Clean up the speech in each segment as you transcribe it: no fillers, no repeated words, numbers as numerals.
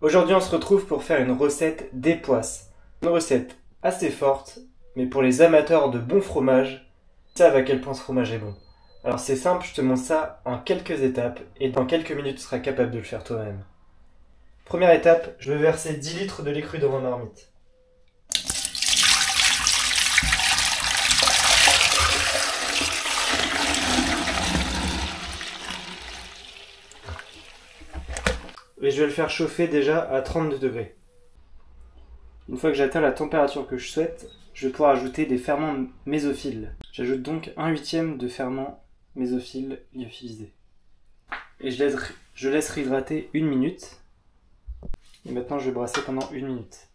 Aujourd'hui on se retrouve pour faire une recette d'époisses. Une recette assez forte, mais pour les amateurs de bon fromage, ils savent à quel point ce fromage est bon. Alors c'est simple, je te montre ça en quelques étapes, et dans quelques minutes tu seras capable de le faire toi-même. Première étape, je vais verser 10 litres de lait cru dans ma marmite. Et je vais le faire chauffer déjà à 32 degrés. Une fois que j'atteins la température que je souhaite, je vais pouvoir ajouter des ferments mésophiles. J'ajoute donc 1/8 de ferment mésophile lyophilisé. Et je laisse réhydrater 1 minute. Et maintenant je vais brasser pendant 1 minute.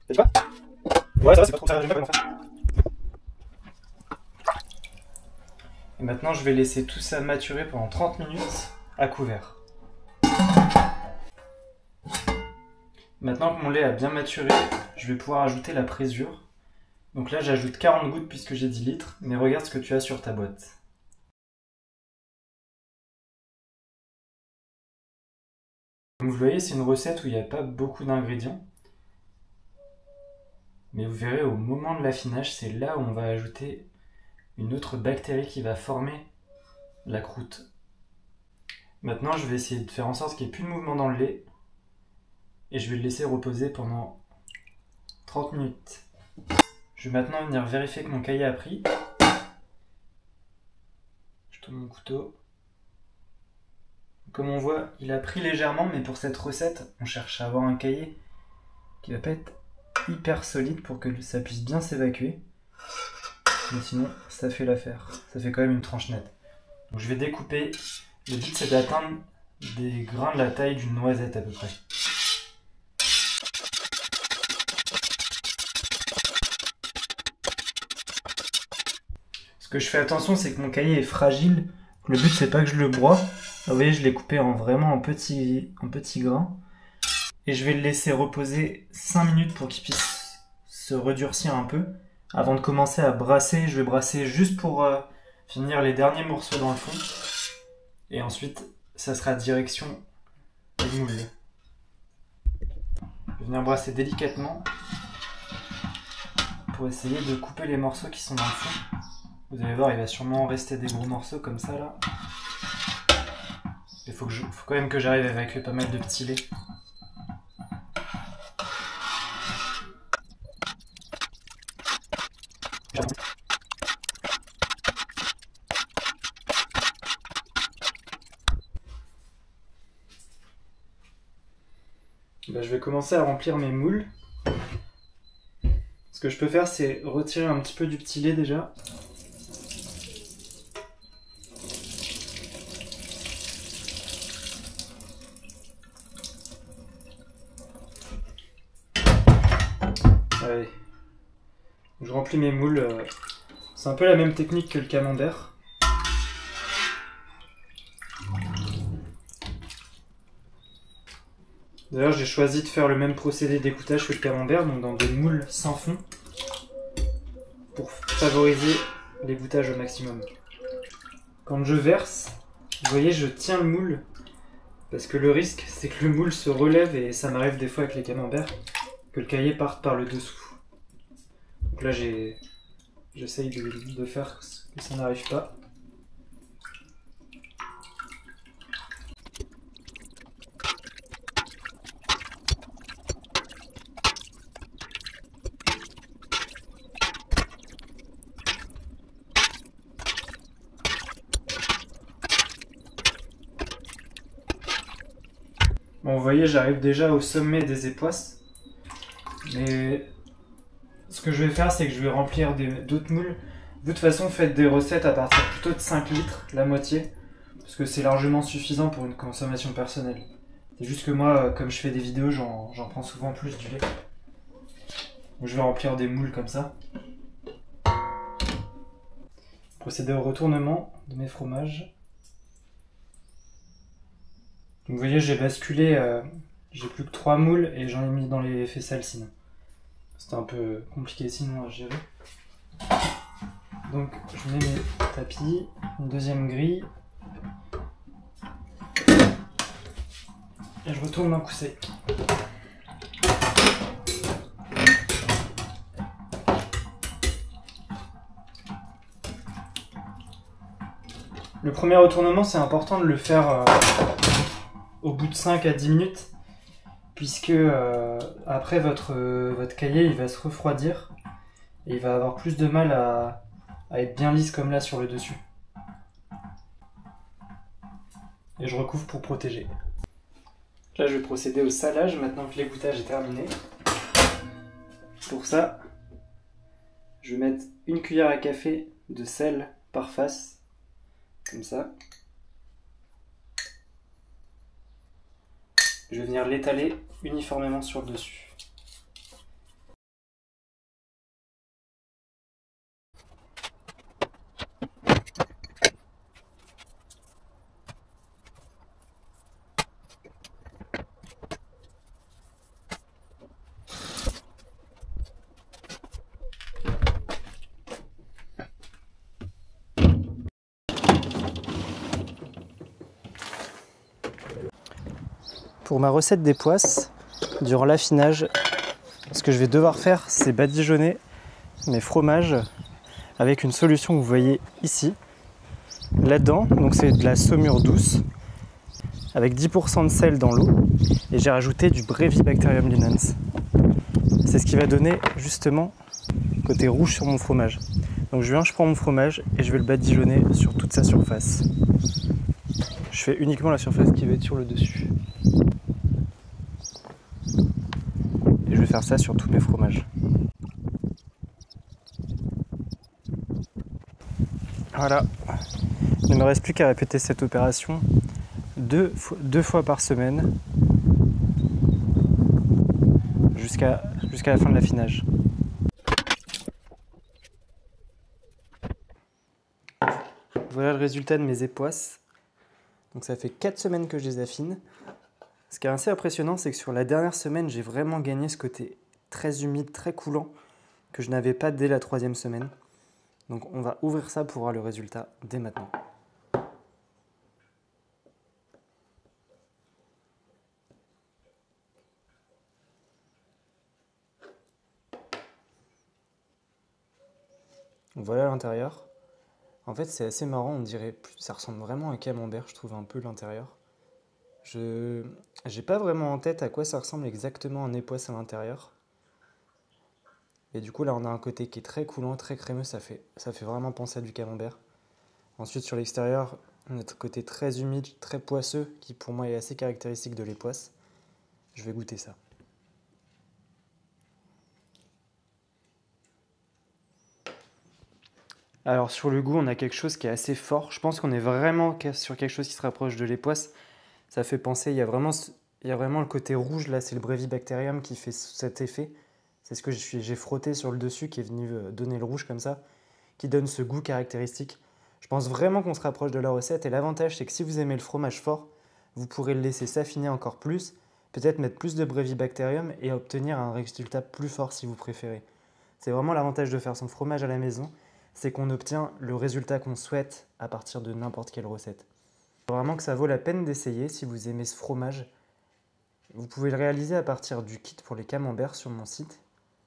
C'est pas? Ouais, ça va, c'est pas trop, ça j'aime pas comment faire. Et maintenant je vais laisser tout ça maturer pendant 30 minutes à couvert. Maintenant que mon lait a bien maturé, je vais pouvoir ajouter la présure. Donc là j'ajoute 40 gouttes puisque j'ai 10 litres, mais regarde ce que tu as sur ta boîte. Comme vous voyez, c'est une recette où il n'y a pas beaucoup d'ingrédients. Mais vous verrez, au moment de l'affinage, c'est là où on va ajouter une autre bactérie qui va former la croûte. Maintenant, je vais essayer de faire en sorte qu'il n'y ait plus de mouvement dans le lait. Et je vais le laisser reposer pendant 30 minutes. Je vais maintenant venir vérifier que mon cahier a pris. Je tourne mon couteau. Comme on voit, il a pris légèrement, mais pour cette recette, on cherche à avoir un cahier qui va pas être hyper solide pour que ça puisse bien s'évacuer. Mais sinon, ça fait l'affaire. Ça fait quand même une tranche nette. Donc je vais découper. Le but, c'est d'atteindre des grains de la taille d'une noisette à peu près. Ce que je fais attention, c'est que mon cahier est fragile. Le but, c'est pas que je le broie. Vous voyez, je l'ai coupé vraiment en petits grains. Et je vais le laisser reposer 5 minutes pour qu'il puisse se redurcir un peu. Avant de commencer à brasser, je vais brasser juste pour finir les derniers morceaux dans le fond. Et ensuite, ça sera direction le moule. Je vais venir brasser délicatement pour essayer de couper les morceaux qui sont dans le fond. Vous allez voir, il va sûrement rester des gros morceaux comme ça là. Il faut quand même que j'arrive à évacuer pas mal de petits laits. Je vais commencer à remplir mes moules. Ce que je peux faire, c'est retirer un petit peu du petit lait déjà. Allez. Je remplis mes moules. C'est un peu la même technique que le camembert. D'ailleurs, j'ai choisi de faire le même procédé d'égouttage que le camembert, donc dans des moules sans fond, pour favoriser l'égouttage au maximum. Quand je verse, vous voyez, je tiens le moule, parce que le risque, c'est que le moule se relève, et ça m'arrive des fois avec les camemberts, que le cahier parte par le dessous. Donc là, j'essaye de faire que ça n'arrive pas. Bon, vous voyez, j'arrive déjà au sommet des époisses. Mais ce que je vais faire, c'est que je vais remplir d'autres moules. Vous, de toute façon, faites des recettes à partir plutôt de 5 litres, la moitié. Parce que c'est largement suffisant pour une consommation personnelle. C'est juste que moi, comme je fais des vidéos, j'en prends souvent plus du lait. Donc je vais remplir des moules comme ça. Procéder au retournement de mes fromages. Donc vous voyez, j'ai basculé, j'ai plus que 3 moules et j'en ai mis dans les faisselles sinon. C'était un peu compliqué sinon à gérer. Donc je mets mes tapis, une deuxième grille. je retourne d'un coup sec. Le premier retournement, c'est important de le faire au bout de 5 à 10 minutes, puisque après votre cahier il va se refroidir et il va avoir plus de mal à être bien lisse comme là sur le dessus. Et je recouvre pour protéger. Là je vais procéder au salage maintenant que l'égouttage est terminé. Pour ça, je vais mettre une cuillère à café de sel par face, comme ça. Je vais venir l'étaler uniformément sur le dessus. Pour ma recette des poisses, durant l'affinage, ce que je vais devoir faire, c'est badigeonner mes fromages avec une solution que vous voyez ici. Là-dedans, donc c'est de la saumure douce avec 10% de sel dans l'eau et j'ai rajouté du Brevibacterium linens. C'est ce qui va donner justement côté rouge sur mon fromage. Donc je prends mon fromage et je vais le badigeonner sur toute sa surface. Je fais uniquement la surface qui va être sur le dessus. Et je vais faire ça sur tous mes fromages. Voilà. Il ne me reste plus qu'à répéter cette opération deux fois par semaine jusqu'à la fin de l'affinage. Voilà le résultat de mes époisses. Donc ça fait 4 semaines que je les affine. Ce qui est assez impressionnant, c'est que sur la dernière semaine, j'ai vraiment gagné ce côté très humide, très coulant, que je n'avais pas dès la 3e semaine. Donc on va ouvrir ça pour voir le résultat dès maintenant. Voilà l'intérieur. En fait, c'est assez marrant, on dirait, ça ressemble vraiment à un camembert, je trouve un peu l'intérieur. Je n'ai pas vraiment en tête à quoi ça ressemble exactement un époisse à l'intérieur. Et du coup, là, on a un côté qui est très coulant, très crémeux, ça fait vraiment penser à du camembert. Ensuite, sur l'extérieur, notre côté très humide, très poisseux, qui pour moi est assez caractéristique de l'époisse. Je vais goûter ça. Alors sur le goût, on a quelque chose qui est assez fort. Je pense qu'on est vraiment sur quelque chose qui se rapproche de l'époisse. Ça fait penser, il y a vraiment le côté rouge, là c'est le Brevibacterium qui fait cet effet. C'est ce que j'ai frotté sur le dessus qui est venu donner le rouge comme ça, qui donne ce goût caractéristique. Je pense vraiment qu'on se rapproche de la recette et l'avantage c'est que si vous aimez le fromage fort, vous pourrez le laisser s'affiner encore plus, peut-être mettre plus de Brevibacterium et obtenir un résultat plus fort si vous préférez. C'est vraiment l'avantage de faire son fromage à la maison, c'est qu'on obtient le résultat qu'on souhaite à partir de n'importe quelle recette. Vraiment que ça vaut la peine d'essayer si vous aimez ce fromage. Vous pouvez le réaliser à partir du kit pour les camemberts sur mon site.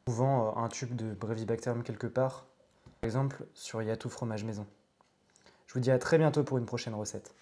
Je vends un tube de Brevibacterium quelque part, par exemple sur Yatou Fromage Maison. Je vous dis à très bientôt pour une prochaine recette.